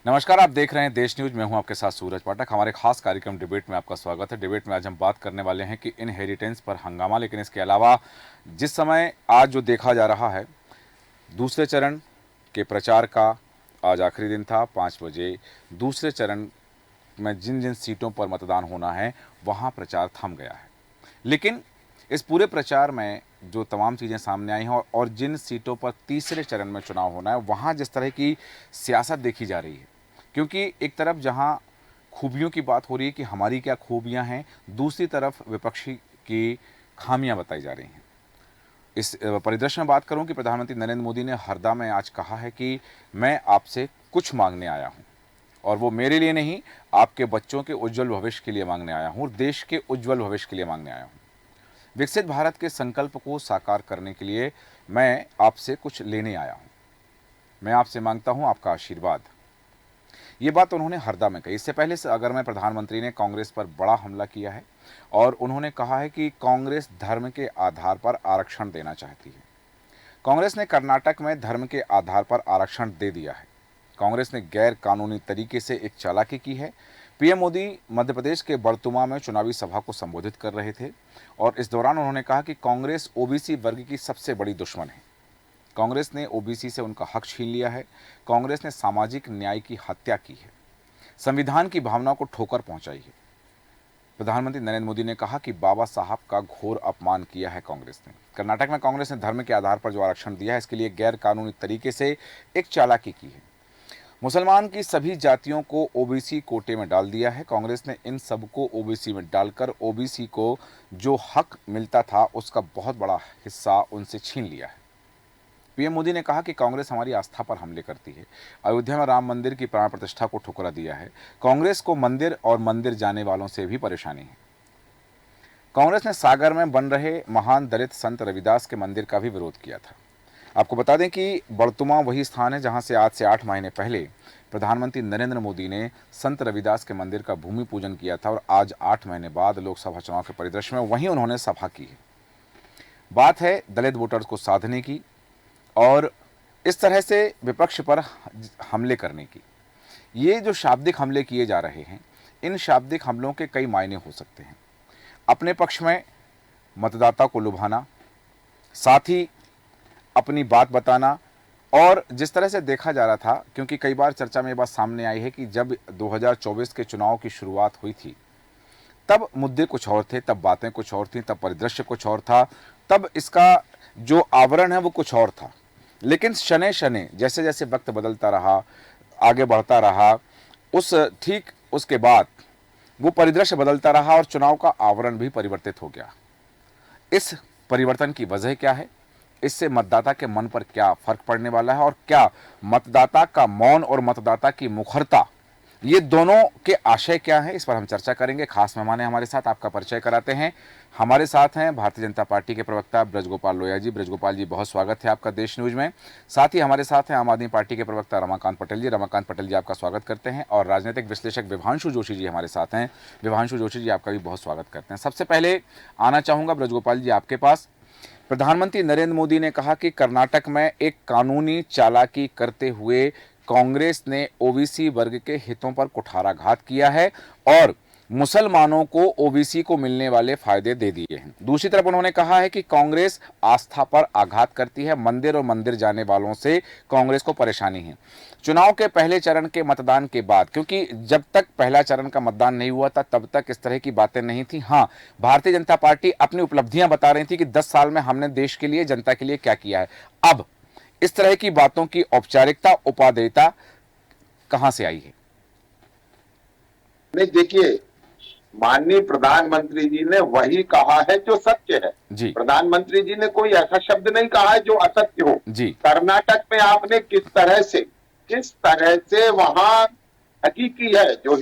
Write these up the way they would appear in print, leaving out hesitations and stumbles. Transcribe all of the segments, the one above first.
नमस्कार, आप देख रहे हैं देश न्यूज। मैं हूं आपके साथ सूरज पाठक। हमारे खास कार्यक्रम डिबेट में आपका स्वागत है। डिबेट में आज हम बात करने वाले हैं कि इनहेरिटेंस पर हंगामा, लेकिन इसके अलावा जिस समय आज जो देखा जा रहा है, दूसरे चरण के प्रचार का आज आखिरी दिन था। 5 बजे दूसरे चरण में जिन जिन सीटों पर मतदान होना है वहां प्रचार थम गया है। लेकिन इस पूरे प्रचार में जो तमाम चीज़ें सामने आई हैं और जिन सीटों पर तीसरे चरण में चुनाव होना है वहाँ जिस तरह की सियासत देखी जा रही है, क्योंकि एक तरफ जहाँ खूबियों की बात हो रही है कि हमारी क्या खूबियाँ हैं, दूसरी तरफ विपक्षी की खामियां बताई जा रही हैं। इस परिदृश्य में बात करूं कि प्रधानमंत्री नरेंद्र मोदी ने हरदा में आज कहा है कि मैं आपसे कुछ मांगने आया हूं, और वो मेरे लिए नहीं, आपके बच्चों के उज्जवल भविष्य के लिए मांगने आया हूं और देश के उज्जवल भविष्य के लिए मांगने आया हूं। विकसित भारत के संकल्प को साकार करने के लिए मैं आपसे कुछ लेने आया हूं। मैं आपसे मांगता हूं आपका आशीर्वाद। ये बात उन्होंने हरदा में कही। इससे पहले अगर मैं प्रधानमंत्री ने कांग्रेस पर बड़ा हमला किया है और उन्होंने कहा है कि कांग्रेस धर्म के आधार पर आरक्षण देना चाहती है। कांग्रेस ने कर्नाटक में धर्म के आधार पर आरक्षण दे दिया है। कांग्रेस ने गैर कानूनी तरीके से एक चालाकी की है। पीएम मोदी मध्य प्रदेश के बड़तुमा में चुनावी सभा को संबोधित कर रहे थे और इस दौरान उन्होंने कहा कि कांग्रेस ओबीसी वर्ग की सबसे बड़ी दुश्मन है। कांग्रेस ने ओबीसी से उनका हक छीन लिया है। कांग्रेस ने सामाजिक न्याय की हत्या की है, संविधान की भावना को ठोकर पहुंचाई है। प्रधानमंत्री नरेंद्र मोदी ने कहा कि बाबा साहब का घोर अपमान किया है कांग्रेस ने। कर्नाटक में कांग्रेस ने धर्म के आधार पर जो आरक्षण दिया है, इसके लिए गैर कानूनी तरीके से एक चालाकी की है। मुसलमान की सभी जातियों को ओबीसी कोटे में डाल दिया है। कांग्रेस ने इन सबको ओबीसी में डालकर ओबीसी को जो हक मिलता था उसका बहुत बड़ा हिस्सा उनसे छीन लिया है। पीएम मोदी ने कहा कि कांग्रेस हमारी आस्था पर हमले करती है। अयोध्या में राम मंदिर की प्राण प्रतिष्ठा को ठुकरा दिया है। कांग्रेस को मंदिर और मंदिर जाने वालों से भी परेशानी है। कांग्रेस ने सागर में बन रहे महान दलित संत रविदास के मंदिर का भी विरोध किया था। आपको बता दें कि बड़तुमा वही स्थान है जहां से आज से 8 महीने पहले प्रधानमंत्री नरेंद्र मोदी ने संत रविदास के मंदिर का भूमि पूजन किया था और आज 8 महीने बाद लोकसभा चुनाव के परिदृश्य में वहीं उन्होंने सभा की है। बात है दलित वोटर्स को साधने की और इस तरह से विपक्ष पर हमले करने की। ये जो शाब्दिक हमले किए जा रहे हैं, इन शाब्दिक हमलों के कई मायने हो सकते हैं। अपने पक्ष में मतदाता को लुभाना, साथ ही अपनी बात बताना, और जिस तरह से देखा जा रहा था, क्योंकि कई बार चर्चा में ये बात सामने आई है कि जब 2024 के चुनाव की शुरुआत हुई थी तब मुद्दे कुछ और थे, तब बातें कुछ और थी, तब परिदृश्य कुछ और था, तब इसका जो आवरण है वो कुछ और था। लेकिन शनै शनै जैसे जैसे वक्त बदलता रहा, आगे बढ़ता रहा, ठीक उसके बाद वो परिदृश्य बदलता रहा और चुनाव का आवरण भी परिवर्तित हो गया। इस परिवर्तन की वजह क्या है? इससे मतदाता के मन पर क्या फर्क पड़ने वाला है और क्या मतदाता का मौन और मतदाता की मुखरता, ये दोनों के आशय क्या है, इस पर हम चर्चा करेंगे। खास मेहमान हैं हमारे साथ, आपका परिचय कराते हैं। हमारे साथ हैं भारतीय जनता पार्टी के प्रवक्ता ब्रजगोपाल लोहिया जी। ब्रजगोपाल जी, बहुत स्वागत है आपका देश न्यूज में। साथ ही हमारे साथ हैं आम आदमी पार्टी के प्रवक्ता रमाकांत पटेल जी। रमाकांत पटेल जी, आपका स्वागत करते हैं। और राजनीतिक विश्लेषक विभांशु जोशी जी हमारे साथ हैं। विभांशु जोशी जी, आपका भी बहुत स्वागत करते हैं। सबसे पहले आना चाहूँगा ब्रजगोपाल जी आपके पास। प्रधानमंत्री नरेंद्र मोदी ने कहा कि कर्नाटक में एक कानूनी चालाकी करते हुए कांग्रेस ने ओबीसी वर्ग के हितों पर कुठाराघात किया है और मुसलमानों को ओबीसी को मिलने वाले फायदे दे दिए हैं। दूसरी तरफ उन्होंने कहा है कि कांग्रेस आस्था पर आघात करती है, मंदिर और मंदिर जाने वालों से कांग्रेस को परेशानी है। चुनाव के पहले चरण के मतदान के बाद, क्योंकि जब तक पहला चरण का मतदान नहीं हुआ था तब तक इस तरह की बातें नहीं थी। हाँ, भारतीय जनता पार्टी अपनी उपलब्धियां बता रही थी कि 10 साल में हमने देश के लिए, जनता के लिए क्या किया है। अब इस तरह की बातों की औपचारिकता, उपादेयता कहां से आई है? नहीं, देखिए, माननीय प्रधानमंत्री जी ने वही कहा है जो सत्य है जी प्रधानमंत्री जी ने कोई ऐसा शब्द नहीं कहा है जो असत्य हो। जी कर्नाटक में आपने किस तरह से वहां ठगी की है, जो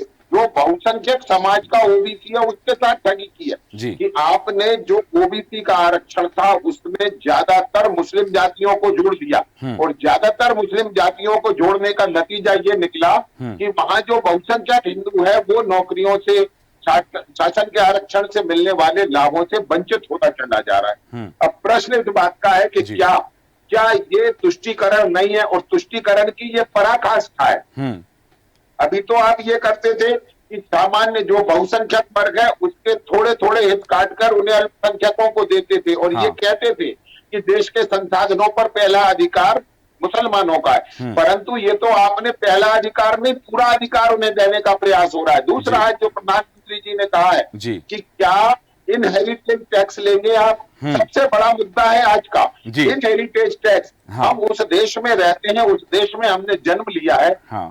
बहुसंख्यक समाज का ओबीसी है उसके साथ ठगी की है जी कि आपने जो ओबीसी का आरक्षण था उसमें ज्यादातर मुस्लिम जातियों को जोड़ दिया और ज्यादातर मुस्लिम जातियों को जोड़ने का नतीजा ये निकला कि वहां जो बहुसंख्यक हिंदू है वो नौकरियों से, शासन के आरक्षण से मिलने वाले लाभों से वंचित होता चला जा रहा है। अब प्रश्न इस बात का है कि क्या क्या ये तुष्टीकरण नहीं है और तुष्टीकरण की ये पराकाष्ठा है। अभी तो आप ये करते थे कि सामान्य जो बहुसंख्यक वर्ग है उसके थोड़े थोड़े हित काटकर उन्हें अल्पसंख्यकों को देते थे और ये कहते थे कि देश के संसाधनों पर पहला अधिकार मुसलमानों का है। परंतु ये तो आपने पहला अधिकार नहीं, पूरा अधिकार उन्हें देने का प्रयास हो रहा है। दूसरा है जो प्रधानमंत्री जी ने कहा है कि क्या इनहेरिटेज टैक्स लेंगे आप, सबसे बड़ा मुद्दा है आज का इनहेरिटेज टैक्स। हम उस देश में रहते हैं, उस देश में हमने जन्म लिया है,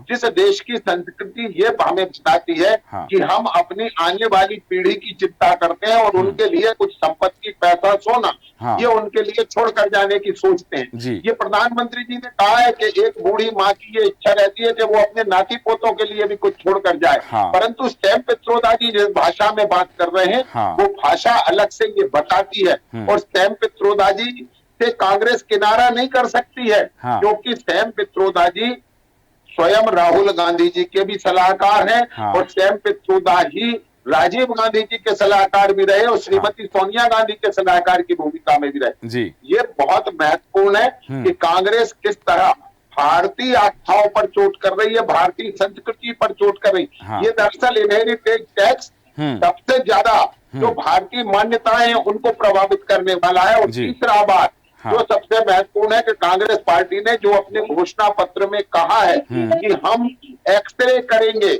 जिस देश की संस्कृति ये हमें बताती है कि हम अपनी आने वाली पीढ़ी की चिंता करते हैं और उनके लिए कुछ संपत्ति, पैसा, सोना ये उनके लिए छोड़कर जाने की सोचते हैं। ये प्रधानमंत्री जी ने कहा है कि एक बूढ़ी माँ की ये इच्छा रहती है कि वो अपने नाती पोतों के लिए भी कुछ छोड़कर जाए। परंतु सैम पित्रोदा जी जिस भाषा में बात कर रहे हैं वो भाषा अलग से ये बताती है और सैम पित्रोदा जी से कांग्रेस किनारा नहीं कर सकती है क्योंकि सैम पित्रोदा जी स्वयं राहुल गांधी जी के भी सलाहकार हैं और सैम पित्रोदा ही राजीव गांधी जी के सलाहकार भी रहे और श्रीमती सोनिया गांधी के सलाहकार की भूमिका में भी रहे। ये बहुत महत्वपूर्ण है कि कांग्रेस किस तरह भारतीय आस्थाओं पर चोट कर रही है, भारतीय संस्कृति पर चोट कर रही है। ये दरअसल इनहेरिटेज टैक्स सबसे ज्यादा जो भारतीय मान्यताएं हैं उनको प्रभावित करने वाला है। और तीसरा बात जो सबसे महत्वपूर्ण है कि कांग्रेस पार्टी ने जो अपने घोषणा पत्र में कहा है कि हम एक्सरे करेंगे,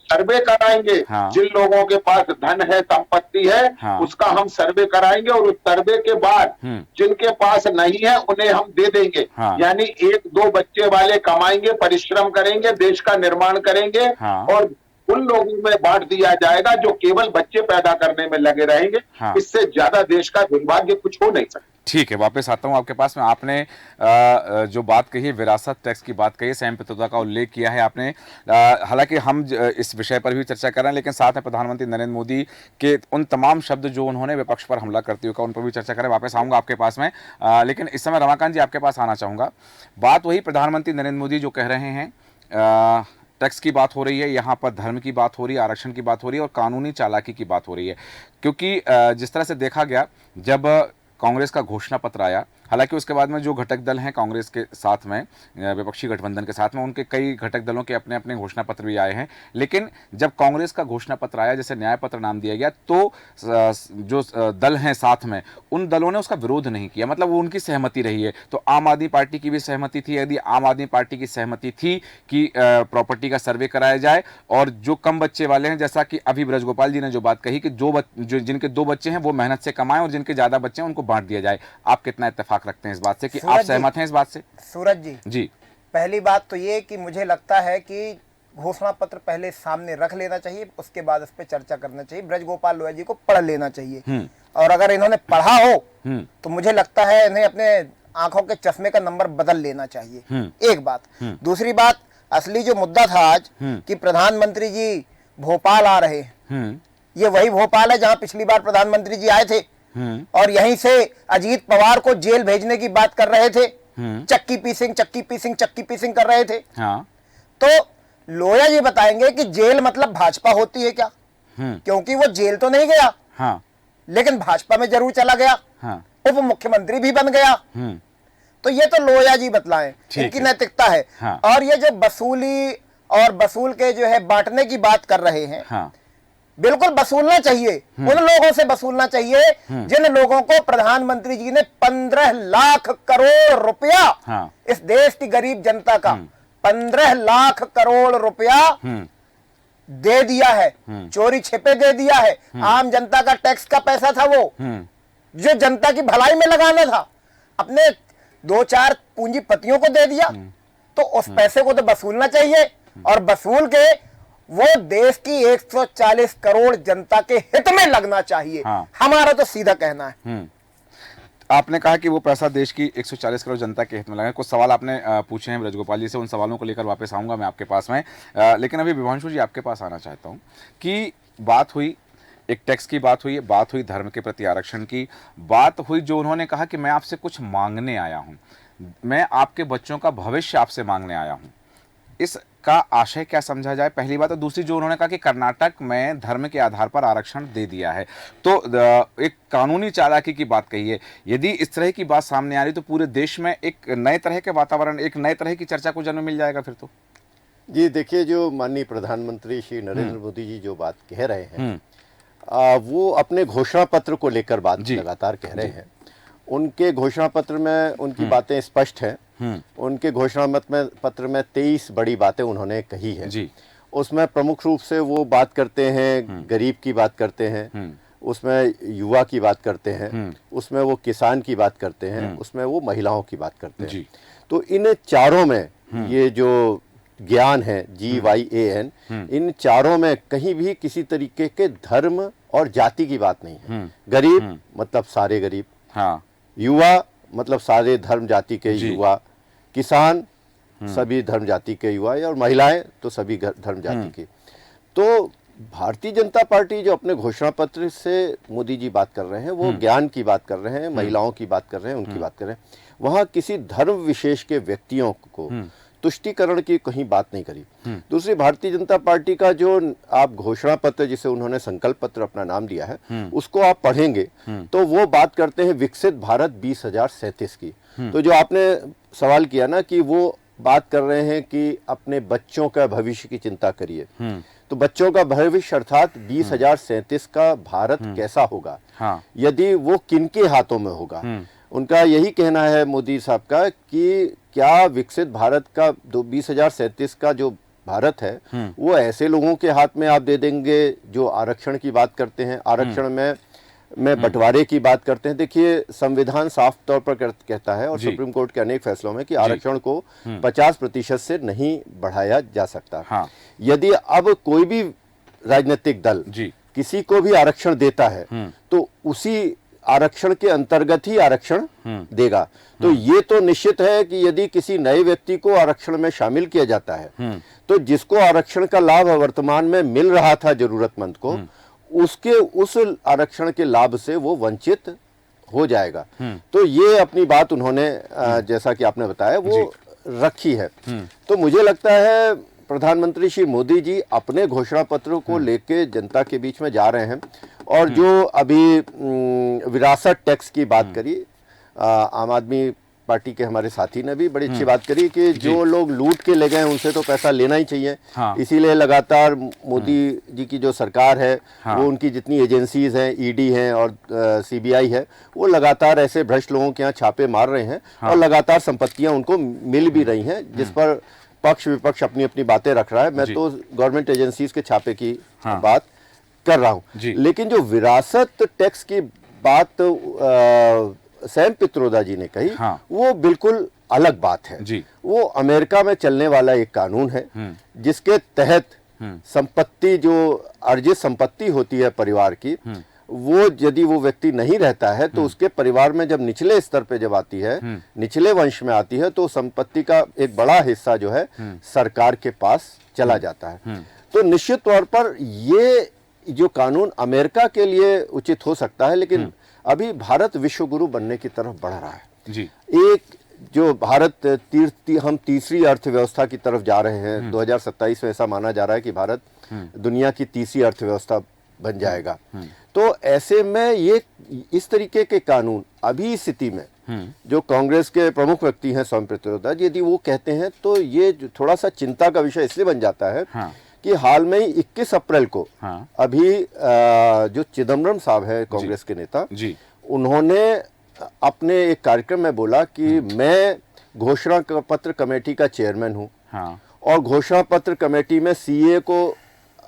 सर्वे कराएंगे, जिन लोगों के पास धन है, संपत्ति है, उसका हम सर्वे कराएंगे और उस सर्वे के बाद जिनके पास नहीं है उन्हें हम दे देंगे। यानी एक दो बच्चे वाले कमाएंगे, परिश्रम करेंगे, देश का निर्माण करेंगे और उन लोगों में बांट दिया जाएगा जो केवल बच्चे पैदा करने में लगे रहेंगे। इससे ज्यादा देश का दुर्भाग्य कुछ हो नहीं सकता। ठीक है, वापस आता हूं आपके पास में। आपने जो बात कही है, विरासत टैक्स की बात कही है, सैम पित्रोदा का उल्लेख किया है आपने। हालांकि हम इस विषय पर भी चर्चा कर रहे हैं, लेकिन साथ में प्रधानमंत्री नरेंद्र मोदी के उन तमाम शब्द जो उन्होंने विपक्ष पर हमला करते हुए कहा, उन पर भी चर्चा करें। वापस आऊंगा आपके पास में, लेकिन इस समय रमाकांत जी आपके पास आना चाहूंगा। बात वही प्रधानमंत्री नरेंद्र मोदी जो कह रहे हैं, टैक्स की बात हो रही है, यहाँ पर धर्म की बात हो रही है, आरक्षण की बात हो रही है और कानूनी चालाकी की बात हो रही है। क्योंकि जिस तरह से देखा गया, जब कांग्रेस का घोषणा पत्र आया, हालांकि उसके बाद में जो घटक दल हैं कांग्रेस के साथ में, विपक्षी गठबंधन के साथ में, उनके कई घटक दलों के अपने अपने घोषणा पत्र भी आए हैं। लेकिन जब कांग्रेस का घोषणा पत्र आया, जैसे न्याय पत्र नाम दिया गया, तो जो दल हैं साथ में, उन दलों ने उसका विरोध नहीं किया, मतलब वो उनकी सहमति रही है। तो आम आदमी पार्टी की भी सहमति थी। यदि आम आदमी पार्टी की सहमति थी कि प्रॉपर्टी का सर्वे कराया जाए और जो कम बच्चे वाले हैं, जैसा कि अभी ब्रजगोपाल जी ने जो बात कही कि जिनके 2 बच्चे हैं वो मेहनत से कमाएं और जिनके ज्यादा बच्चे हैं उनको बांट दिया जाए, आप कितना इत्तेफाक रखते हैं इस बात से कि आप सहमत हैं इस बात से? सूरज जी, पहली बात तो ये कि मुझे लगता है कि घोषणा पत्र पहले सामने रख लेना चाहिए, उसके बाद इस पे चर्चा करना चाहिए। ब्रजगोपाल लोया जी को पढ़ लेना चाहिए और अगर इन्होंने पढ़ा हो तो मुझे लगता है इन्हें अपने आंखों के चश्मे का नंबर बदल लेना चाहिए। एक बात। दूसरी बात, असली जो मुद्दा था आज कि प्रधानमंत्री जी भोपाल आ रहे हैं, ये वही भोपाल है जहां पिछली बार प्रधानमंत्री जी आए थे और यहीं से अजीत पवार को जेल भेजने की बात कर रहे थे, चक्की पीसिंग कर रहे थे। तो लोया जी बताएंगे कि जेल मतलब भाजपा होती है क्या, क्योंकि वो जेल तो नहीं गया, लेकिन भाजपा में जरूर चला गया, उप मुख्यमंत्री भी बन गया। तो ये तो लोया जी बतलाएं, इनकी नैतिकता है। और ये जो वसूली और वसूल के जो है बांटने की बात कर रहे हैं, बिल्कुल वसूलना चाहिए, उन लोगों से वसूलना चाहिए जिन लोगों को प्रधानमंत्री जी ने 15 लाख करोड़ रुपया, इस देश की गरीब जनता का 15 लाख करोड़ रुपया दे दिया है, चोरी छिपे दे दिया है। आम जनता का टैक्स का पैसा था वो, जो जनता की भलाई में लगाना था, अपने 2-4 पूंजीपतियों को दे दिया। तो उस पैसे को तो वसूलना चाहिए और वसूल के वो देश की 140 करोड़ जनता के हित में लगना चाहिए। हमारा तो सीधा कहना है। आपने कहा कि वो पैसा देश की 140 करोड़ जनता के हित में लगा। कुछ सवाल आपने पूछे हैं ब्रजगोपाल जी से, उन सवालों को लेकर वापस आऊंगा मैं आपके पास में। लेकिन अभी विभांशु जी आपके पास आना चाहता हूं कि बात हुई, एक टैक्स की बात हुई, बात हुई धर्म के प्रति आरक्षण की, बात हुई जो उन्होंने कहा कि मैं आपसे कुछ मांगने आया हूं, मैं आपके बच्चों का भविष्य आपसे मांगने आया हूं। इसका आशय क्या समझा जाए, पहली बात। और दूसरी जो उन्होंने कहा कि कर्नाटक में धर्म के आधार पर आरक्षण दे दिया है, तो एक कानूनी चालाकी की बात कही है। यदि इस तरह की बात सामने आ रही तो पूरे देश में एक नए तरह के वातावरण, एक नए तरह की चर्चा को जन्म मिल जाएगा फिर तो। जी देखिए, जो माननीय प्रधानमंत्री श्री नरेंद्र मोदी जी जो बात कह रहे हैं, वो अपने घोषणा पत्र को लेकर बात जी। लगातार कह रहे हैं। उनके घोषणा पत्र में उनकी बातें स्पष्ट हैं। उनके घोषणा पत्र में 23 बड़ी बातें उन्होंने कही है। जी। उसमें प्रमुख रूप से वो बात करते हैं, गरीब की बात करते हैं, उसमें युवा की बात करते हैं, उसमें वो किसान की बात करते हैं, उसमें वो महिलाओं की बात करते हैं। जी। तो इन चारों में ये जो ज्ञान है, GYAN, इन चारों में कहीं भी किसी तरीके के धर्म और जाति की बात नहीं है। गरीब मतलब सारे गरीब, हाँ। युवा मतलब सारे धर्म जाति के जी। युवा, किसान सभी धर्म जाति के युवा, और महिलाएं तो सभी धर्म जाति की। तो भारतीय जनता पार्टी जो अपने घोषणा पत्र से मोदी जी बात कर रहे हैं, वो ज्ञान की बात कर रहे हैं, महिलाओं की बात कर रहे हैं, उनकी बात कर रहे हैं। वहाँ किसी धर्म विशेष के व्यक्तियों को तुष्टिकरण की कहीं बात नहीं करी। दूसरी, भारतीय जनता पार्टी का जो आप घोषणा पत्र, जिसे उन्होंने संकल्प पत्र अपना नाम दिया है, उसको आप पढ़ेंगे तो वो बात करते हैं विकसित भारत 2037 की। तो जो आपने सवाल किया ना कि वो बात कर रहे हैं कि अपने बच्चों का भविष्य की चिंता करिए, तो बच्चों का भविष्य अर्थात 2037 का भारत कैसा होगा, हाँ। यदि वो किनके हाथों में होगा। उनका यही कहना है मोदी साहब का कि क्या विकसित भारत का 2037 का जो भारत है वो ऐसे लोगों के हाथ में आप दे देंगे जो आरक्षण की बात करते हैं, आरक्षण में बंटवारे की बात करते हैं। देखिए, संविधान साफ तौर पर कहता है, और सुप्रीम कोर्ट के अनेक फैसलों में, कि आरक्षण को 50% से नहीं बढ़ाया जा सकता। हाँ। यदि अब कोई भी राजनीतिक दल किसी को भी आरक्षण देता है तो उसी आरक्षण के अंतर्गत ही आरक्षण देगा। तो ये तो निश्चित है कि यदि किसी नए व्यक्ति को आरक्षण में शामिल किया जाता है तो जिसको आरक्षण का लाभ वर्तमान में मिल रहा था जरूरतमंद को, उसके उस आरक्षण के लाभ से वो वंचित हो जाएगा। तो ये अपनी बात उन्होंने जैसा कि आपने बताया वो रखी है। तो मुझे लगता है प्रधानमंत्री श्री मोदी जी अपने घोषणा पत्र को लेके जनता के बीच में जा रहे हैं। और जो अभी विरासत टैक्स की बात करी, आम आदमी पार्टी के हमारे साथी ने भी बड़ी अच्छी बात करी कि जो लोग लूट के ले गए उनसे तो पैसा लेना ही चाहिए। हाँ। इसीलिए लगातार मोदी जी की जो सरकार है, हाँ, वो उनकी जितनी एजेंसीज हैं, ईडी हैं और CBI है, वो लगातार ऐसे भ्रष्ट लोगों के यहाँ छापे मार रहे हैं। हाँ। और लगातार संपत्तियां उनको मिल भी रही हैं, जिस पर पक्ष विपक्ष अपनी अपनी बातें रख रहा है। मैं तो गवर्नमेंट एजेंसीज के छापे की बात कर रहा हूँ। लेकिन जो विरासत टैक्स की बात सैम पित्रोदा जी ने कही, हाँ, वो बिल्कुल अलग बात है जी। वो अमेरिका में चलने वाला एक कानून है जिसके तहत संपत्ति, जो अर्जित संपत्ति होती है परिवार की, वो यदि वो व्यक्ति नहीं रहता है तो उसके परिवार में जब निचले स्तर पे जब आती है, निचले वंश में आती है, तो संपत्ति का एक बड़ा हिस्सा जो है सरकार के पास चला जाता है। तो निश्चित तौर पर ये जो कानून अमेरिका के लिए उचित हो सकता है, लेकिन अभी भारत विश्व गुरु बनने की तरफ बढ़ रहा है जी। एक जो भारत हम तीसरी अर्थव्यवस्था की तरफ जा रहे हैं। 2027 में ऐसा माना जा रहा है कि भारत दुनिया की तीसरी अर्थव्यवस्था बन जाएगा। तो ऐसे में ये इस तरीके के कानून अभी स्थिति में जो कांग्रेस के प्रमुख व्यक्ति हैं सौम्य पित्रोदा जी, यदि वो कहते हैं तो ये थोड़ा सा चिंता का विषय इसलिए बन जाता है कि हाल में ही 21 अप्रैल को अभी जो चिदम्बरम साहब है कांग्रेस के नेता जी, उन्होंने अपने एक कार्यक्रम में बोला कि मैं घोषणा पत्र कमेटी का चेयरमैन हूं, और घोषणा पत्र कमेटी में CA को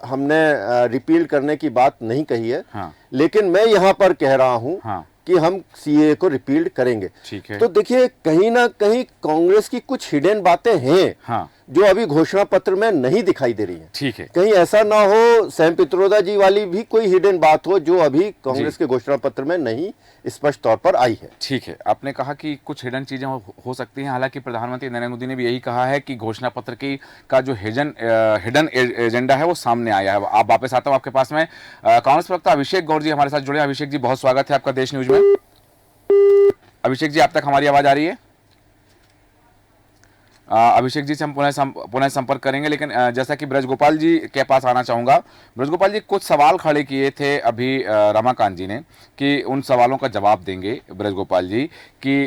हमने रिपील करने की बात नहीं कही है, लेकिन मैं यहां पर कह रहा हूं कि हम CA को रिपील करेंगे। ठीक है। तो देखिए, कहीं ना कहीं कांग्रेस की कुछ हिडन बातें हैं जो अभी घोषणा पत्र में नहीं दिखाई दे रही है। ठीक है। कहीं ऐसा ना हो सैम पित्रोदा जी वाली भी कोई हिडन बात हो जो अभी कांग्रेस के घोषणा पत्र में नहीं स्पष्ट तौर पर आई है। ठीक है, आपने कहा कि कुछ हिडन चीजें हो सकती हैं। हालांकि प्रधानमंत्री नरेंद्र मोदी ने भी यही कहा है कि घोषणा पत्र की का जो हिडन एजेंडा है वो सामने आया है। आप वापस आता हूँ आपके पास में। कांग्रेस प्रवक्ता अभिषेक गौर जी हमारे साथ जुड़े। अभिषेक जी, बहुत स्वागत है आपका देश न्यूज में। अभिषेक जी, आप तक हमारी आवाज आ रही है? अभिषेक जी से हम पुनः संपर्क करेंगे, लेकिन जैसा कि ब्रजगोपाल जी के पास आना चाहूँगा। ब्रजगोपाल जी, कुछ सवाल खड़े किए थे अभी रमाकांत जी ने कि उन सवालों का जवाब देंगे ब्रजगोपाल जी, कि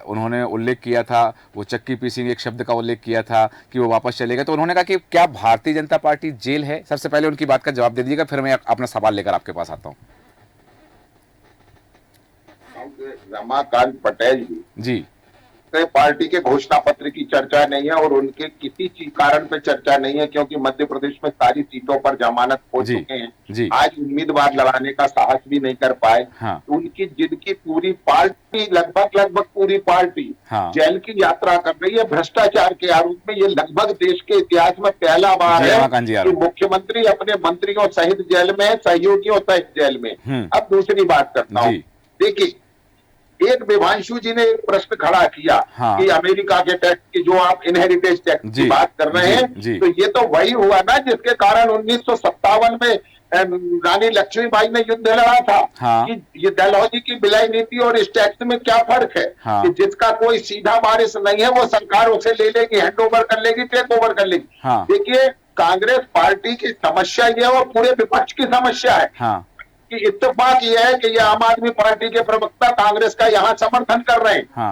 उन्होंने उल्लेख किया था, वो चक्की पीसिंग एक शब्द का उल्लेख किया था कि वो वापस चलेगा, तो उन्होंने कहा कि क्या भारतीय जनता पार्टी जेल है? सबसे पहले उनकी बात का जवाब दे दीजिएगा, फिर मैं अपना सवाल लेकर आपके पास आता हूँ। रमाकांत पटेल जी पार्टी के घोषणा पत्र की चर्चा नहीं है और उनके किसी चीज कारण पे चर्चा नहीं है, क्योंकि मध्य प्रदेश में सारी सीटों पर जमानत हो चुके हैं। आज उम्मीदवार लड़ाने का साहस भी नहीं कर पाए। हाँ। उनकी जिनकी पूरी पार्टी लगभग पूरी पार्टी जेल की यात्रा कर रही है भ्रष्टाचार के आरोप में। ये लगभग देश के इतिहास में पहला बार है कि मुख्यमंत्री अपने मंत्रियों सहित जेल में है, सहयोगियों सहित जेल में। अब दूसरी बात करता हूँ, देखिए एक विभांशु जी ने एक प्रश्न खड़ा किया कि अमेरिका के टैक्स की जो आप इनहेरिटेंस टैक्स की बात कर रहे हैं, तो ये तो वही हुआ ना जिसके कारण 1957 में रानी लक्ष्मीबाई ने युद्ध लड़ा था। कि ये डलहौजी की विलय नीति और इस टैक्स में क्या फर्क है? कि जिसका कोई सीधा वारिस नहीं है वो सरकार उसे ले लेगी, हैंड ओवर कर लेगी, टेक ओवर कर लेगी। देखिए कांग्रेस पार्टी की समस्या ये है और पूरे विपक्ष की समस्या है कि इत्तेफाक यह है कि ये आम आदमी पार्टी के प्रवक्ता कांग्रेस का यहाँ समर्थन कर रहे हैं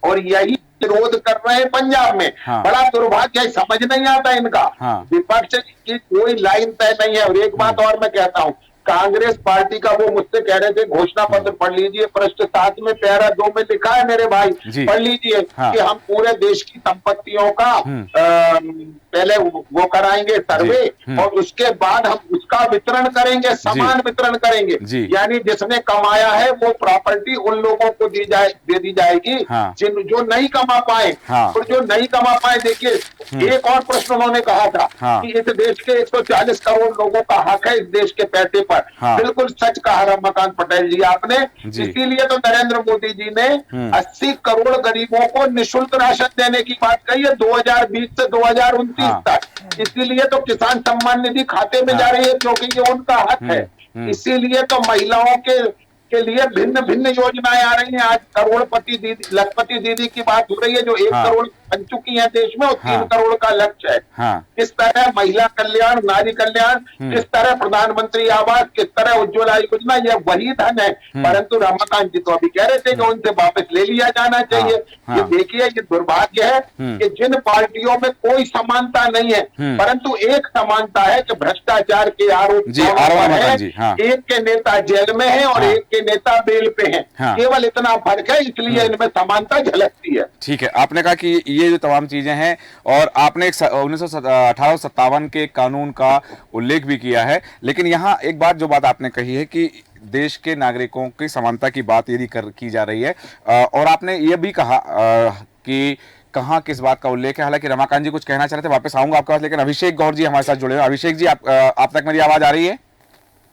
और यही विरोध कर रहे हैं पंजाब में। बड़ा दुर्भाग्य है, समझ नहीं आता इनका। विपक्ष की कोई लाइन तय नहीं है। और एक बात और मैं कहता हूँ, कांग्रेस पार्टी का वो मुझसे कह रहे थे घोषणा पत्र पढ़ लीजिए, पृष्ठ 7 में पैरा 2 में लिखा है मेरे भाई, पढ़ लीजिए कि हम पूरे देश की संपत्तियों का पहले वो कराएंगे सर्वे और उसके बाद हम उसका वितरण करेंगे, समान वितरण करेंगे। यानी जिसने कमाया है वो प्रॉपर्टी उन लोगों को दे दी जाएगी जो नहीं कमा पाए। और जो नहीं कमा पाए, देखिए एक और प्रश्न उन्होंने कहा था कि इस देश के 140 करोड़ लोगों का हक है इस देश के पैसे पर। बिल्कुल सच कहा रमाकांत पटेल जी आपने। इसीलिए तो नरेंद्र मोदी जी ने 80 करोड़ गरीबों को निःशुल्क राशन देने की बात कही है 2020 से 2029 तक। इसीलिए तो किसान सम्मान निधि खाते में जा रही है क्योंकि ये उनका हक है। इसीलिए तो महिलाओं के लिए भिन्न भिन्न योजनाएं आ रही हैं। आज करोड़पति दीदी, लखपति दीदी की बात हो रही है जो 1 करोड़ बन चुकी है देश में और 3 करोड़ का लक्ष्य है। किस तरह महिला कल्याण, नारी कल्याण, किस तरह प्रधानमंत्री आवास, किस तरह उज्ज्वला योजना, यह वही धन है। परंतु रमाकांत जी तो अभी कह रहे थे कि उनसे वापस ले लिया जाना चाहिए। ये देखिए ये दुर्भाग्य है कि जिन पार्टियों में कोई समानता नहीं है परंतु एक समानता है कि भ्रष्टाचार के आरोप है। एक के नेता जेल में है और एक के नेता बेल पे हैं। केवल इतना फर्क है, इसलिए इनमें समानता झलकती है। ठीक है, आपने कहा कि ये जो तमाम चीजें हैं और आपने 1857 के कानून का उल्लेख भी किया है, लेकिन यहाँ एक बात जो बात आपने कही है कि देश के नागरिकों की समानता की बात यदि की जा रही है और आपने ये भी कहा कि कहाँ किस बात का उल्लेख है। हालांकि रमाकांत जी कुछ कहना चाह रहे थे, वापस आऊंगा आपके पास, लेकिन अभिषेक गौर जी हमारे साथ जुड़े हैं। अभिषेक जी आप तक मेरी आवाज आ रही है?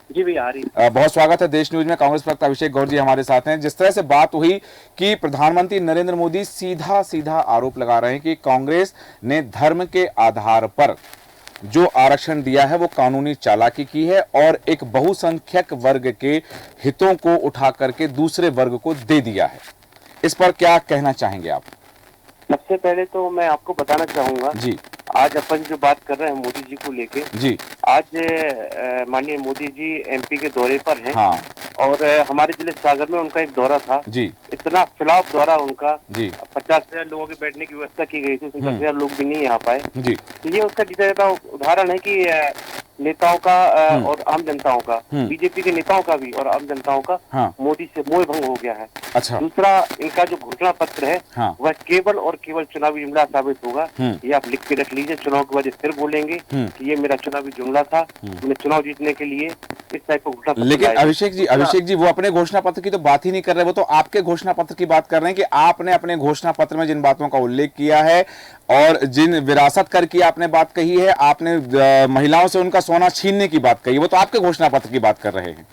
जी भी आ रही। बहुत स्वागत है देश न्यूज में। कांग्रेस प्रवक्ता अभिषेक गौर जी हमारे साथ हैं। जिस तरह से बात हुई कि प्रधानमंत्री नरेंद्र मोदी सीधा आरोप लगा रहे हैं कि कांग्रेस ने धर्म के आधार पर जो आरक्षण दिया है वो कानूनी चालाकी की है और एक बहुसंख्यक वर्ग के हितों को उठा करके दूसरे वर्ग को दे दिया है। इस पर क्या कहना चाहेंगे आप? सबसे पहले तो मैं आपको बताना चाहूंगा जी, आज अपन जो बात कर रहे हैं मोदी जी को लेके जी, आज माननीय मोदी जी एमपी के दौरे पर हैं और हमारे जिले सागर में उनका एक दौरा था जी। इतना खिलाफ दौरा उनका जी। 50,000 लोगों के बैठने की व्यवस्था की गई थी, 50,000 लोग भी नहीं आ पाए जी। ये उसका सीधा उदाहरण है कि नेताओं का और आम जनताओं का, बीजेपी के नेताओं का भी और आम जनताओं का मोदी से मोह भंग हो गया है। अच्छा। दूसरा, इनका जो घोषणा पत्र है वह केवल और केवल चुनावी जुमला साबित होगा। ये आप लिख के रख लीजिए, चुनाव के बाद फिर बोलेंगे कि ये मेरा चुनावी जुमला था, मैंने चुनाव जीतने के लिए इस टाइप का घोषणा पत्र। लेकिन अभिषेक जी वो अपने घोषणा पत्र की तो बात ही नहीं कर रहे, वो तो आपके घोषणा पत्र की बात कर रहे हैं कि आपने अपने घोषणा पत्र में जिन बातों का उल्लेख किया है और जिन विरासत कर की आपने बात कही है, आपने महिलाओं से उनका सोना छीनने की बात कही है, वो तो आपके घोषणा पत्र की बात कर रहे हैं।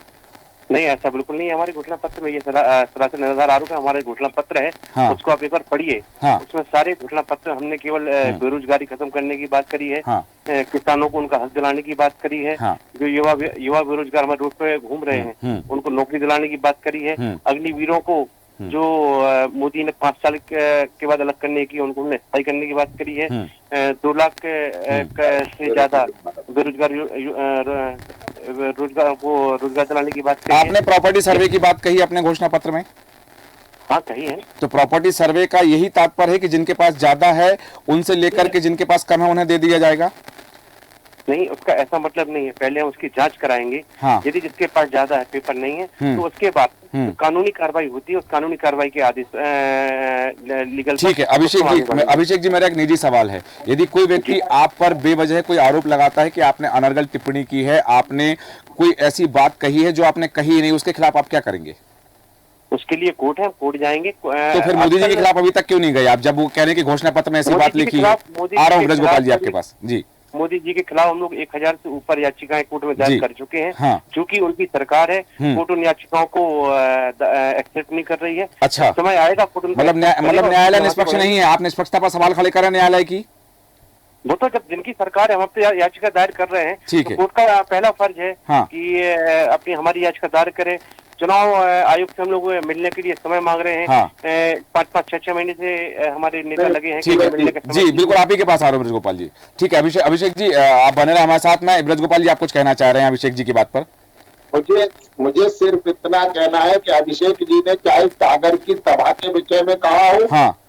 नहीं, ऐसा बिल्कुल नहीं है। हमारे घोषणा पत्र में ये सरासर निराधार आरोप है। हमारे घोषणा पत्र है, उसको आप एक बार पढ़िए। उसमें सारे घोषणा पत्र हमने केवल बेरोजगारी खत्म करने की बात करी है, किसानों को उनका हक दिलाने की बात करी है, जो युवा बेरोजगार हमारे रोड पे घूम रहे हैं उनको नौकरी दिलाने की बात करी है, अग्निवीरों को जो मोदी ने 5 साल के बाद अलग करने की, उनको हमने स्थायी करने की बात करी है। 2 लाख से ज्यादा बेरोजगार रोजगार दिलाने की बात करी है। आपने प्रॉपर्टी सर्वे की बात कही अपने घोषणा पत्र में? हाँ, कही है। तो प्रॉपर्टी सर्वे का यही तात्पर्य है कि जिनके पास ज्यादा है उनसे लेकर के जिनके पास कम है उन्हें दे दिया जाएगा? नहीं, उसका ऐसा मतलब नहीं है। पहले हम उसकी जांच कराएंगे। हाँ। यदि जिसके पास ज्यादा है, पेपर नहीं है, तो उसके बाद कानूनी कार्रवाई होती है। उस कानूनी कार्रवाई के आदेश लीगल। ठीक है अभिषेक जी मेरा एक निजी सवाल है, यदि कोई व्यक्ति आप पर बेवजह कोई आरोप लगाता है कि आपने अनर्गल टिप्पणी की है, आपने कोई ऐसी बात कही है जो आपने कही नहीं, उसके खिलाफ आप क्या करेंगे? उसके लिए कोर्ट है, कोर्ट जाएंगे। तो फिर मोदी जी के खिलाफ अभी तक क्यों नहीं गए आप, जब वो कह रहे हैं कि घोषणा पत्र में ऐसी बात लिखी है? आ रहा हूँ ब्रज गोपाल जी आपके पास। जी, मोदी जी के खिलाफ हम लोग 1000 से ऊपर याचिकाएं कोर्ट में दायर कर चुके हैं। हाँ। चूंकि उनकी सरकार है, कोर्ट उन याचिकाओं को एक्सेप्ट नहीं कर रही है। अच्छा, समय आएगा कोर्ट, मतलब न्यायालय निष्पक्ष नहीं है? आप निष्पक्षता पर सवाल खड़े कर रहे हैं न्यायालय की? वो तो जब जिनकी सरकार है हम पे याचिका दायर कर रहे हैं, तो कोर्ट का पहला फर्ज है कि अपनी हमारी याचिका दायर करे। चुनाव आयोग से हम लोग मिलने के लिए समय मांग रहे हैं। 5-5, 6-6 महीने से हमारे नेता लगे हैं। जी बिल्कुल, आप ही के पास आ रहा हूँ ब्रज गोपाल जी। ठीक है अभिषेक जी, आप बने रहे हमारे साथ में। ब्रज गोपाल जी आप कुछ कहना चाह रहे हैं अभिषेक जी की बात पर? मुझे सिर्फ इतना कहना है कि अभिषेक जी ने चाहे सागर की सभा के विषय में कहा हो,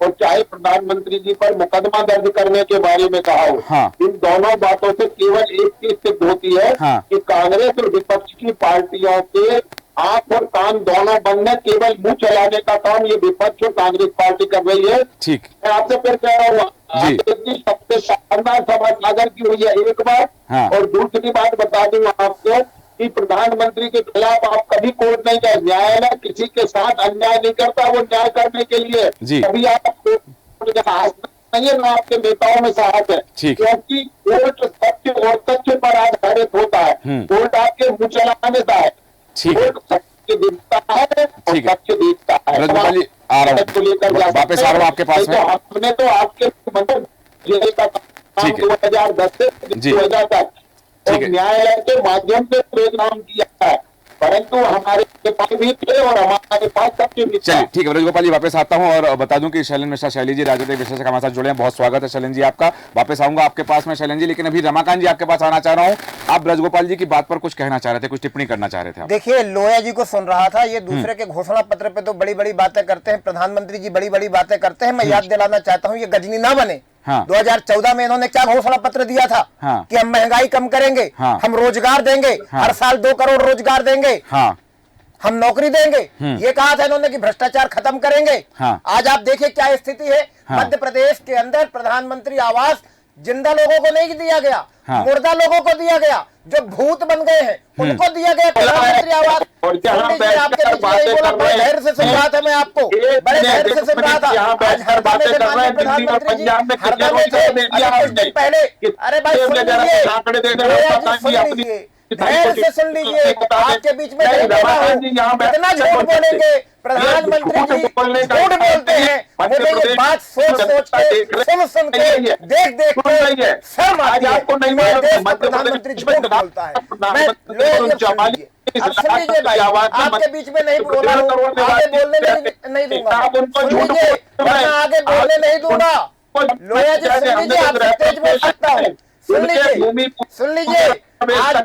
और चाहे प्रधानमंत्री जी पर मुकदमा दर्ज करने के बारे में कहा हो, इन दोनों बातों से केवल एक चीज सिद्ध होती है कि कांग्रेस और विपक्ष की पार्टियों के आंख और कान दोनों बंद है। केवल मुंह चलाने का काम ये विपक्ष और कांग्रेस पार्टी कर रही है। ठीक, मैं आपसे फिर कह रहा हूँ, सबसे शानदार सभा सागर की हुई है एक बार। और दूसरी बात बता दूं आपको कि प्रधानमंत्री के खिलाफ आप कभी कोर्ट नहीं गए। न्यायालय किसी के साथ अन्याय नहीं करता, वो न्याय करने के लिए कभी आप कोर्ट के साहस नहीं है, ना आपके नेताओं में साहस है, क्योंकि कोर्ट सत्य और तथ्य पर आधारित होता है। कोर्ट आपके मुंह चलाने का है, कोर्ट सत्य देखता है और तथ्य देखता है। वापस आ रहा हूँ आपके पास में। हमने तो आपके जेल का काम 2010 से 2000 तक और न्यायालय के माध्यम से प्रोग्राम किया है, परंतु हमारे पास भी थे और हमारे पास सबके भी। चलिए ठीक है ब्रज गोपाल जी, वापस आता हूं और बता दूं कि शैलेंद्र मिश्रा शैली जी राजनीतिक विश्लेषक हमारे साथ जुड़े हैं। बहुत स्वागत है शैलेंद्र जी आपका। वापस आऊंगा आपके पास में शैलेंद्र जी, लेकिन अभी रमाकांत जी आपके पास आना चाह रहा हूं। आप ब्रज गोपाल जी की बात पर कुछ कहना चाह रहे थे, कुछ टिप्पणी करना चाह रहे थे। देखिए, लोया जी को सुन रहा था, ये दूसरे के घोषणा पत्र पे तो बड़ी बड़ी बातें करते हैं, प्रधानमंत्री जी बड़ी बड़ी बातें करते हैं। मैं याद दिलाना चाहता हूँ, ये गजनी ना बने। 2014 में इन्होंने क्या घोषणा पत्र दिया था कि हम महंगाई कम करेंगे, हम रोजगार देंगे, हर साल 2 करोड़ रोजगार देंगे, हम नौकरी देंगे। ये कहा था इन्होंने कि भ्रष्टाचार खत्म करेंगे। आज आप देखिए क्या स्थिति है। मध्य प्रदेश के अंदर प्रधानमंत्री आवास जिंदा लोगों को नहीं दिया गया, मुर्दा लोगों को दिया गया, जो भूत बन गए हैं उनको दिया गया प्रधानमंत्री आवास। आपके बड़े धैर्य से सुन रहा था मैं आपको, बड़े धैर्य से सुन रहा था। आज हरदा में प्रधानमंत्री जी हरदा में थे कुछ दिन पहले। अरे भाई सुन लीजिए, धैर्य से सुन लीजिए, आपके बीच में नहीं बोल रहा हूं। कितना झूठ बोलेंगे प्रधानमंत्री जी, झूठ बोलते हैं। मुझे ये बात सोच सोच के, सुन के, देख के शर्म आती है। प्रधानमंत्री झूठ बोलता है। अब सुन लीजिए भाई, आपके बीच में नहीं बोला हूँ, आगे बोलने नहीं दूंगा। सुन लीजिए, आगे बोलने नहीं दूंगा। लोया जी सुन लीजिए, आपसे तेज बोल सकता हूँ। सुन लीजिए, आज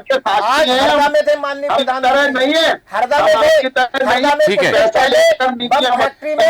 हरदा में थे माननीय प्रधानमंत्री, नहीं है हरदा में थे, हरदा में ठीक है फैक्ट्री में।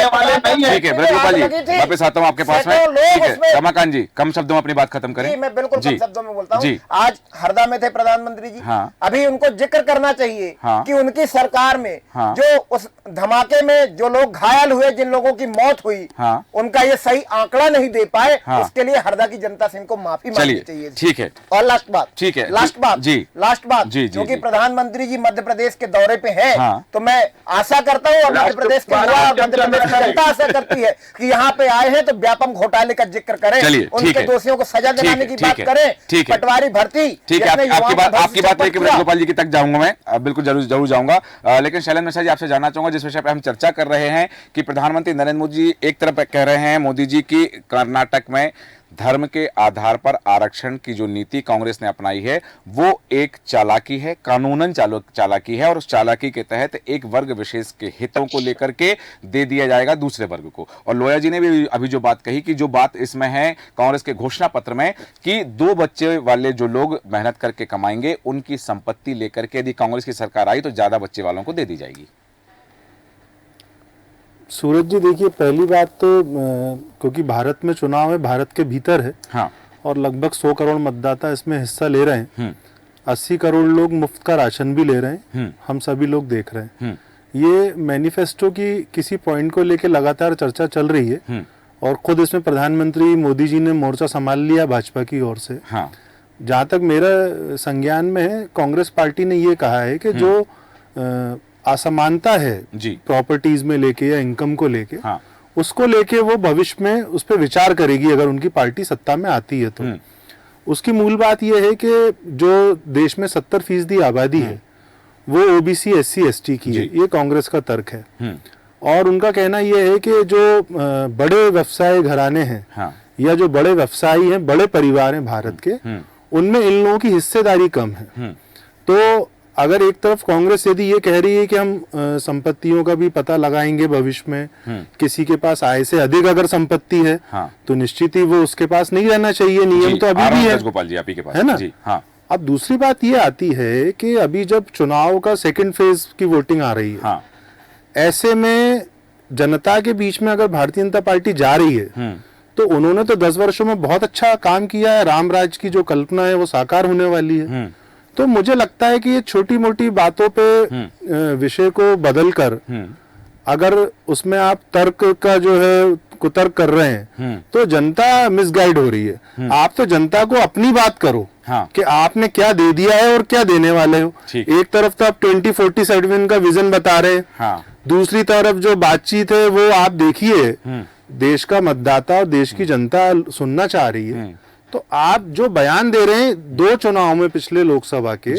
ठीक है ब्रज गोपाल जी, वापस आता हूँ आपके पास में। ठीक है रमाकांत जी, कम शब्दों में अपनी बात खत्म करें। मैं बिल्कुल कम शब्दों में बोलता हूँ। आज हरदा में थे प्रधानमंत्री जी, अभी उनको जिक्र करना चाहिए कि उनकी सरकार में जो उस धमाके में जो लोग घायल हुए, जिन लोगों की मौत हुई, उनका ये सही आंकड़ा नहीं दे पाए, उसके लिए हरदा की जनता से इनको माफी मांगनी चाहिए। ठीक है, और लास्ट बात, ठीक है, लास्ट बात जी, लास्ट बात, क्योंकि प्रधानमंत्री जी मध्य प्रदेश के दौरे पे हैं, तो मैं आशा करता हूँ, और मध्य प्रदेश के युवा और मध्य प्रदेश की जनता आशा करती है कि यहाँ पे आए हैं तो व्यापम घोटाले का जिक्र करें, उनके दोषियों को सजा दिलाने की बात करें, पटवारी भर्ती। ठीक है, आपकी बात लेके ब्रज गोपाल जी की तक जाऊंगा मैं, बिल्कुल जरूर जाऊंगा। लेकिन शैलेंद्र मिश्रा जी, आपसे जानना चाहूंगा, जिस विषय पर हम चर्चा कर रहे हैं कि प्रधानमंत्री नरेंद्र मोदी एक तरफ कह रहे हैं मोदी जी की कर्नाटक में धर्म के आधार पर आरक्षण की जो नीति कांग्रेस ने अपनाई है वो एक चालाकी है, कानूनन चालाकी है, और उस चालाकी के तहत एक वर्ग विशेष के हितों को लेकर के दे दिया जाएगा दूसरे वर्ग को। और लोया जी ने भी अभी जो बात कही कि जो बात इसमें है कांग्रेस के घोषणा पत्र में कि 2 बच्चे वाले जो लोग मेहनत करके कमाएंगे उनकी संपत्ति लेकर के यदि कांग्रेस की सरकार आई तो ज्यादा बच्चे वालों को दे दी जाएगी। सूरज जी देखिए, पहली बात तो क्योंकि भारत में चुनाव है, भारत के भीतर है, हाँ, और लगभग 100 करोड़ मतदाता इसमें हिस्सा ले रहे हैं। 80 करोड़ लोग मुफ्त का राशन भी ले रहे हैं, हम सभी लोग देख रहे हैं। ये मैनिफेस्टो की किसी पॉइंट को लेकर लगातार चर्चा चल रही है, और खुद इसमें प्रधानमंत्री मोदी जी ने मोर्चा संभाल लिया भाजपा की ओर से। हाँ। जहाँ तक मेरा संज्ञान में है, कांग्रेस पार्टी ने ये कहा है कि जो असमानता है प्रॉपर्टीज में लेके या इनकम को लेके, हाँ, उसको लेके वो भविष्य में उस पर विचार करेगी अगर उनकी पार्टी सत्ता में आती है तो। उसकी मूल बात यह है कि जो देश में 70% आबादी है वो ओबीसी SC ST की है, ये कांग्रेस का तर्क है। और उनका कहना यह है कि जो बड़े व्यवसाय घराने हैं, हाँ, या जो बड़े व्यवसायी हैं, बड़े परिवार हैं भारत के, उनमें इन लोगों की हिस्सेदारी कम है। तो अगर एक तरफ कांग्रेस यदि ये कह रही है कि हम संपत्तियों का भी पता लगाएंगे भविष्य में, किसी के पास आय से अधिक अगर संपत्ति है, हाँ, तो निश्चित ही वो उसके पास नहीं रहना चाहिए, नियम तो अभी भी है, गोपाल जी आप ही के पास है ना जी, हाँ। अब दूसरी बात ये आती है कि अभी जब चुनाव का 2nd फेज की वोटिंग आ रही है, हाँ, ऐसे में जनता के बीच में अगर भारतीय जनता पार्टी जा रही है तो उन्होंने तो 10 वर्षों में बहुत अच्छा काम किया है, राम राज की जो कल्पना है वो साकार होने वाली है। तो मुझे लगता है कि ये छोटी मोटी बातों पे विषय को बदलकर अगर उसमें आप तर्क का जो है कुतर्क कर रहे हैं तो जनता मिसगाइड हो रही है। आप तो जनता को अपनी बात करो, हाँ, कि आपने क्या दे दिया है और क्या देने वाले हो। एक तरफ तो आप 2047 का विजन बता रहे हैं, हाँ, दूसरी तरफ जो बातचीत है वो आप देखिए, देश का मतदाता और देश की जनता सुनना चाह रही है। तो आप जो बयान दे रहे हैं, 2 चुनाव में पिछले लोकसभा के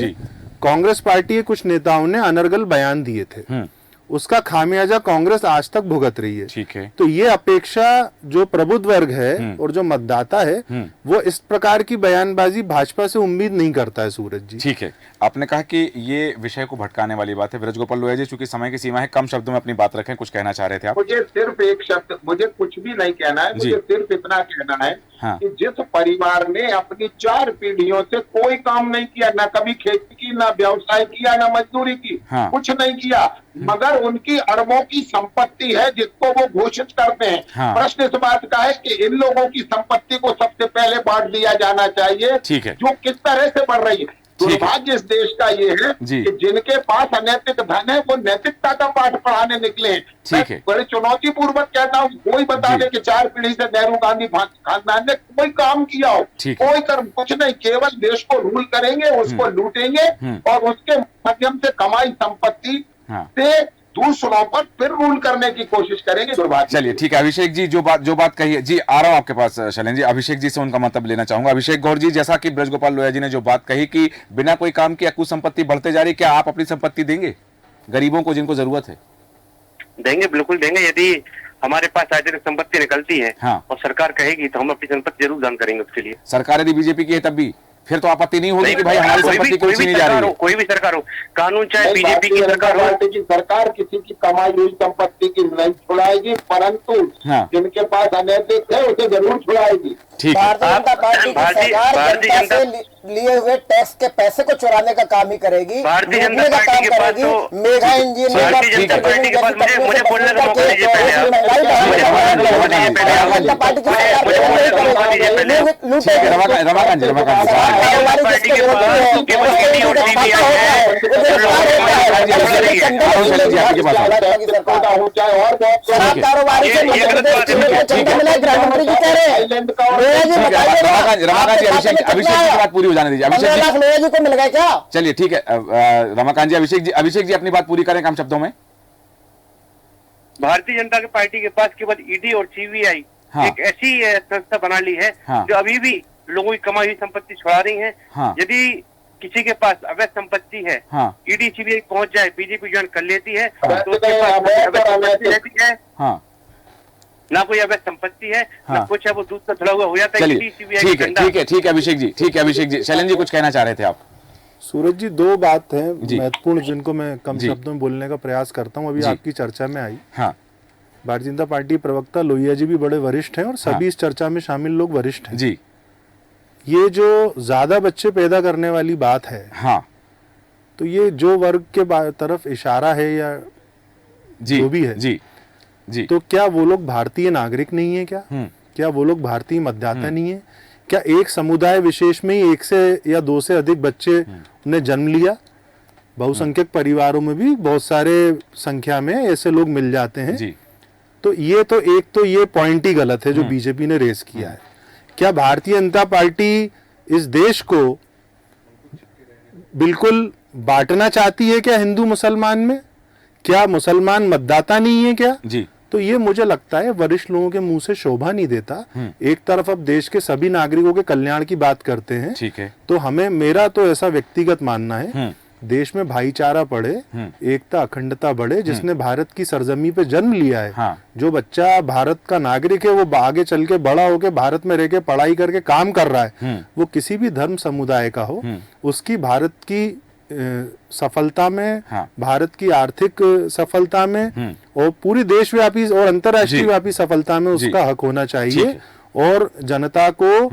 कांग्रेस पार्टी के कुछ नेताओं ने अनर्गल बयान दिए थे, उसका खामियाजा कांग्रेस आज तक भुगत रही है। ठीक है। तो ये अपेक्षा जो प्रबुद्ध वर्ग है और जो मतदाता है वो इस प्रकार की बयानबाजी भाजपा से उम्मीद नहीं करता है। सूरज जी ठीक है, आपने कहा कि ये विषय को भटकाने वाली बात है। ब्रजगोपाल लोहिया जी, चूंकि समय की सीमा है, कम शब्दों में अपनी बात रखें, कुछ कहना चाह रहे थे आप? मुझे सिर्फ एक शब्द, मुझे कुछ भी नहीं कहना है, मुझे सिर्फ इतना कहना है, हाँ, कि जिस परिवार ने अपनी 4 पीढ़ियों से कोई काम नहीं किया, ना कभी खेती की, ना व्यवसाय किया, ना मजदूरी की, हाँ, कुछ नहीं किया, मगर उनकी अरबों की संपत्ति है जिसको वो घोषित करते हैं, हाँ, प्रश्न इस बात का है कि इन लोगों की संपत्ति को सबसे पहले बांट दिया जाना चाहिए, ठीक है, जो किस तरह से बढ़ रही है। दुर्भाग्य इस देश का ये है कि जिनके पास अनैतिक धन है वो नैतिकता का पाठ पढ़ाने निकले हैं। ठीक है, बड़े चुनौती पूर्वक कहता हूँ, कोई बता दे कि 4 पीढ़ी से नेहरू गांधी खानदान ने कोई काम किया हो, कोई कर्म कुछ नहीं, केवल देश को रूल करेंगे, उसको लूटेंगे और उसके माध्यम से कमाई संपत्ति से दूसरों पर फिर रूल करने की कोशिश करेंगे। दुर्भाग्य। चलिए ठीक है, अभिषेक जी जो बात कही है, जी आ रहा हूं आपके पास शैलेंद्र जी, अभिषेक जी से उनका मतलब लेना चाहूंगा। अभिषेक गौर जी, जैसा कि ब्रजगोपाल लोहिया जी ने जो बात कही कि बिना कोई काम किया कुछ संपत्ति बढ़ते जा रही, क्या आप अपनी संपत्ति देंगे गरीबों को जिनको जरूरत है? देंगे, बिल्कुल देंगे। यदि हमारे पास अतिरिक्त संपत्ति निकलती है, हाँ, और सरकार कहेगी तो हम अपनी संपत्ति जरूर दान करेंगे। उसके लिए सरकार यदि बीजेपी की है तब भी फिर तो आपत्ति नहीं होगी कि भाई हमारी संपत्ति कोई भी सरकार हो, कोई भी सरकार हो, कानून चाहे बीजेपी की सरकार हो, सरकार किसी की कमाई हुई संपत्ति की नहीं छुड़ाएगी, परंतु जिनके पास अनैतिक है उसे जरूर छुड़ाएगी। भारतीय जनता पार्टी की सरकार जनता से लिए हुए टैक्स के पैसे को चुराने का काम ही करेगी, भारतीय जनता पार्टी के पास तो mega engineer, Bharatiya Janata party के पास मुझे बोलने का मौका दीजिए पहले आप, अभिषेक की बात पूरी हो जाने दीजिए। अभिषेक जी को मिल गया क्या? चलिए ठीक है, रमाकांत जी, अभिषेक जी अपनी बात पूरी करें कम शब्दों में। भारतीय जनता पार्टी के पास केवल ईडी और सीबीआई एक ऐसी संस्था बना ली है जो अभी भी लोगों की कमाई हुई संपत्ति छुड़ा रही है। यदि किसी के पास अवैध संपत्ति है, ईडी सीबीआई पहुंच जाए, बीजेपी ज्वाइन कर लेती है, तो उसके पास अवैध संपत्ति रहती है। ना कोई अवैध संपत्ति है, ना कुछ है, वो दूध का धुला हुआ हो जाता है। चलिए ठीक है अभिषेक जी, शैलेंद्र जी कुछ कहना चाह रहे थे आप? सूरज जी, दो बात है महत्वपूर्ण जिनको मैं कम शब्दों में बोलने का प्रयास करता हूं। अभी आपकी चर्चा में आई, हाँ, भारतीय जनता पार्टी प्रवक्ता लोहिया जी भी बड़े वरिष्ठ हैं और सभी इस चर्चा में शामिल लोग वरिष्ठ हैं जी। ये जो ज्यादा बच्चे पैदा करने वाली बात है, हाँ, तो ये जो वर्ग के तरफ इशारा है या जो भी है जी, तो क्या वो लोग भारतीय नागरिक नहीं है? क्या वो लोग भारतीय मतदाता नहीं है? क्या एक समुदाय विशेष में ही एक से या दो से अधिक बच्चे ने जन्म लिया? बहुसंख्यक परिवारों में भी बहुत सारे संख्या में ऐसे लोग मिल जाते हैं जी। तो ये पॉइंट ही गलत है जो बीजेपी ने रेस किया है। क्या भारतीय जनता पार्टी इस देश को बिल्कुल बांटना चाहती है क्या हिंदू मुसलमान में? क्या मुसलमान मतदाता नहीं है क्या जी? तो ये मुझे लगता है वरिष्ठ लोगों के मुंह से शोभा नहीं देता। एक तरफ अब देश के सभी नागरिकों के कल्याण की बात करते हैं, ठीक है, तो मेरा तो ऐसा व्यक्तिगत मानना है देश में भाईचारा बढ़े, एकता अखंडता बढ़े। जिसने भारत की सरजमी पे जन्म लिया है, जो बच्चा भारत का नागरिक है, वो आगे चल के बड़ा होके भारत में रह के पढ़ाई करके काम कर रहा है, वो किसी भी धर्म समुदाय का हो, उसकी भारत की सफलता में, भारत की आर्थिक सफलता में और पूरी देशव्यापी और अंतर्राष्ट्रीय व्यापी सफलता में उसका हक होना चाहिए। और जनता को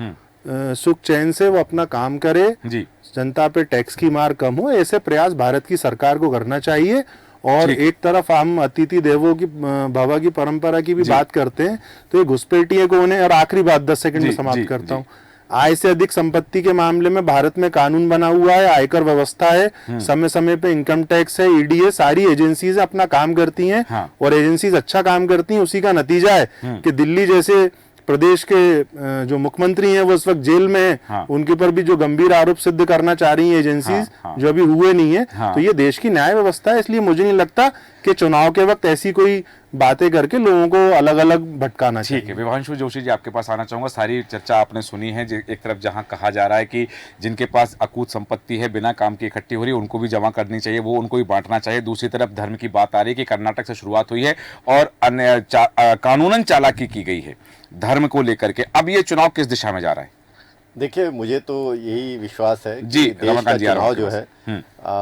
सुख चैन से वो अपना काम करे, जनता पे टैक्स की मार कम हो, ऐसे प्रयास भारत की सरकार को करना चाहिए। और एक तरफ हम अतिथि देवों की भव की परंपरा की भी बात करते हैं, तो ये घुसपैठिए कौन है? और आखिरी बात 10 सेकंड में समाप्त करता हूँ। आय से अधिक संपत्ति के मामले में भारत में कानून बना हुआ है, आयकर व्यवस्था है, समय समय पे इनकम टैक्स है, ईडी है, सारी एजेंसीज अपना काम करती हैं और एजेंसीज अच्छा काम करती हैं। उसी का नतीजा है कि दिल्ली जैसे प्रदेश के जो मुख्यमंत्री हैं वो इस वक्त जेल में हैं, उनके ऊपर भी जो गंभीर आरोप सिद्ध करना चाह रही हैं एजेंसीज, जो अभी हुए नहीं है। तो ये देश की न्याय व्यवस्था है, इसलिए मुझे नहीं लगता कि चुनाव के वक्त ऐसी कोई बातें करके लोगों को अलग अलग भटकाना चाहिए। ठीक है, विभांशु जोशी जी आपके पास आना चाहूंगा। सारी चर्चा आपने सुनी है, एक तरफ जहां कहा जा रहा है कि जिनके पास अकूत संपत्ति है, बिना काम की इकट्ठी हो रही है, उनको भी जमा करनी चाहिए, वो उनको भी बांटना चाहिए। दूसरी तरफ धर्म की बात आ रही है कि कर्नाटक से शुरुआत हुई है और अन्य कानूनन चालाकी की गई है धर्म को लेकर के। अब ये चुनाव किस दिशा में जा रहा है? देखिए, मुझे तो यही विश्वास है जी, कि देश का चुनाव जो है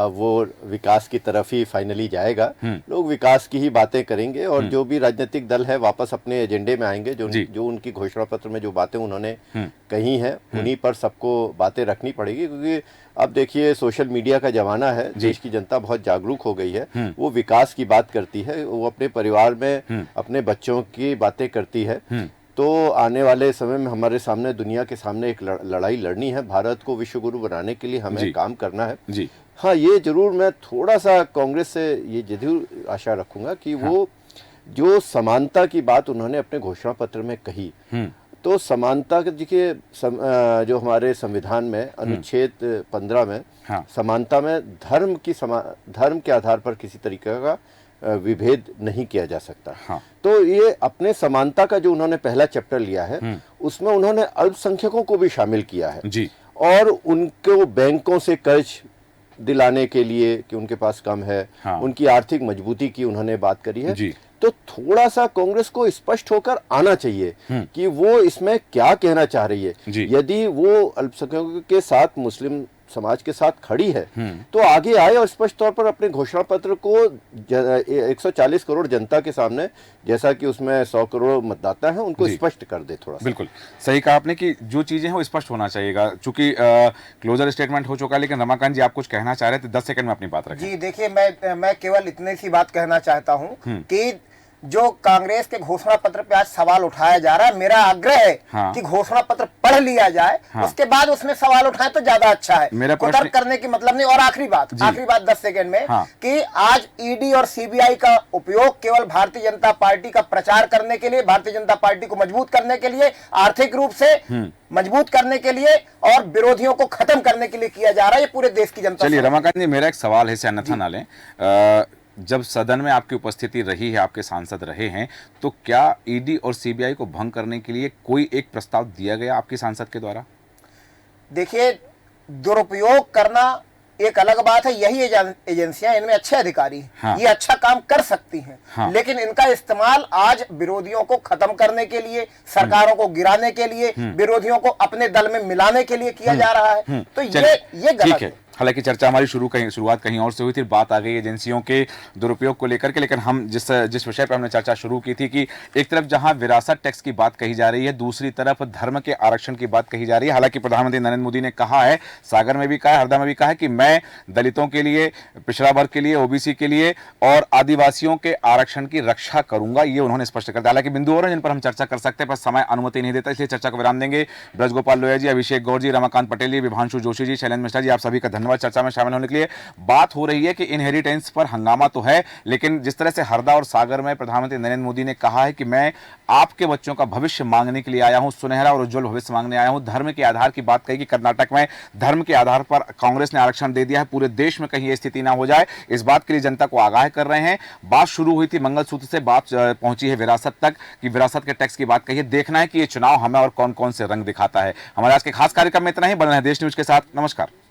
वो विकास की तरफ ही फाइनली जाएगा। लोग विकास की ही बातें करेंगे और जो भी राजनीतिक दल है वापस अपने एजेंडे में आएंगे। जो उनकी घोषणा पत्र में जो बातें उन्होंने कही हैं, उन्हीं पर सबको बातें रखनी पड़ेगी। क्योंकि अब देखिए, सोशल मीडिया का जमाना है, देश की जनता बहुत जागरूक हो गई है। वो विकास की बात करती है, वो अपने परिवार में अपने बच्चों की बातें करती है। तो आने वाले समय में हमारे सामने, दुनिया के सामने एक लड़ाई लड़नी है। भारत को विश्व गुरु बनाने के लिए हमें काम करना है जी। हाँ, ये जरूर मैं थोड़ा सा कांग्रेस से ये जरूर आशा रखूंगा कि वो जो समानता की बात उन्होंने अपने घोषणा पत्र में कही, तो समानता के देखिए जो हमारे संविधान में अनुच्छेद 15 में समानता में धर्म के आधार पर किसी तरीके का विभेद नहीं किया जा सकता। तो ये अपने समानता का जो उन्होंने पहला चैप्टर लिया है, उसमें उन्होंने अल्पसंख्यकों को भी शामिल किया है जी। और उनको बैंकों से कर्ज दिलाने के लिए कि उनके पास कम है, उनकी आर्थिक मजबूती की उन्होंने बात करी है जी। तो थोड़ा सा कांग्रेस को स्पष्ट होकर आना चाहिए कि वो इसमें क्या कहना चाह रही है। यदि वो अल्पसंख्यकों के साथ, मुस्लिम समाज के साथ खड़ी है, तो आगे आए और स्पष्ट तौर पर अपने घोषणा पत्र को 140 करोड़ जनता के सामने, जैसा कि उसमें 100 करोड़ मतदाता हैं, उनको स्पष्ट कर दे। थोड़ा बिल्कुल सही कहा आपने कि जो चीजें हैं वो स्पष्ट होना चाहिएगा। चूंकि क्लोजर स्टेटमेंट हो चुका है, लेकिन रमाकांत जी आप कुछ कहना चाह रहे थे, 10 सेकंड में अपनी बात रखें। जी देखिए, मैं केवल इतनी सी बात कहना चाहता हूँ कि जो कांग्रेस के घोषणा पत्र पे आज सवाल उठाया जा रहा है, मेरा आग्रह है कि घोषणा पत्र पढ़ लिया जाए, उसके बाद उसमें सवाल उठाए तो ज्यादा अच्छा है। कुतर्क करने की मतलब नहीं। और आखिरी बात 10 सेकंड में कि आज ईडी और सीबीआई का उपयोग केवल भारतीय जनता पार्टी का प्रचार करने के लिए, भारतीय जनता पार्टी को मजबूत करने के लिए, आर्थिक रूप से मजबूत करने के लिए और विरोधियों को खत्म करने के लिए किया जा रहा है। ये पूरे देश की जनता। चलिए रमाकांत जी, मेरा एक सवाल है, अन्यथा ना लें। जब सदन में आपकी उपस्थिति रही है, आपके सांसद रहे हैं, तो क्या ईडी और सीबीआई को भंग करने के लिए कोई एक प्रस्ताव दिया गया आपके सांसद के द्वारा? देखिए, दुरुपयोग करना एक अलग बात है, यही एजेंसियां, इनमें अच्छे अधिकारी हैं, हाँ। ये अच्छा काम कर सकती हैं, हाँ। लेकिन इनका इस्तेमाल आज विरोधियों को खत्म करने के लिए, सरकारों को गिराने के लिए, विरोधियों को अपने दल में मिलाने के लिए किया जा रहा है। तो ये गलत है। हालांकि चर्चा हमारी शुरुआत कहीं और से हुई थी, बात आ गई एजेंसियों के दुरुपयोग को लेकर के, लेकिन हम जिस विषय पर हमने चर्चा शुरू की थी कि एक तरफ जहां विरासत टैक्स की बात कही जा रही है, दूसरी तरफ धर्म के आरक्षण की बात कही जा रही है। हालांकि प्रधानमंत्री नरेंद्र मोदी ने कहा है, सागर में भी कहा है, हरदा में भी कहा है कि मैं दलितों के लिए, पिछड़ा वर्ग के लिए, ओबीसी के लिए और आदिवासियों के आरक्षण की रक्षा करूंगा, ये उन्होंने स्पष्ट कर दिया। हालांकि बिंदु और जिन पर हम चर्चा कर सकते हैं, पर समय अनुमति नहीं देता, इसलिए चर्चा को विराम देंगे। ब्रजगोपाल लोहिया जी, अभिषेक गौर जी, रमाकांत पटेल जी, विभांशु जोशी जी, शैलेंद्र मिश्रा जी, आप सभी का धन्यवाद चर्चा में शामिल होने के लिए। बात हो रही है कि इनहेरिटेंस पर हंगामा तो है, लेकिन जिस तरह से हरदा और सागर में प्रधानमंत्री नरेंद्र मोदी ने कहा है कि मैं आपके बच्चों का भविष्य मांगने के लिए आया हूं, सुनहरा और उज्जवल भविष्य मांगने आया हूं, धर्म के आधार की बात कही कि कर्नाटक में धर्म के आधार पर कांग्रेस ने आरक्षण दे दिया है, पूरे देश में कहीं यह स्थिति ना हो जाए, इस बात के लिए जनता को आगाह कर रहे हैं। बात शुरू हुई थी मंगलसूत्र से, बात पहुंची है विरासत तक कि विरासत के टैक्स की बात कही है। देखना है कि यह चुनाव हमें और कौन कौन से रंग दिखाता है। हमारे आज के खास कार्यक्रम में इतना ही। बने रहें देश न्यूज के साथ। नमस्कार।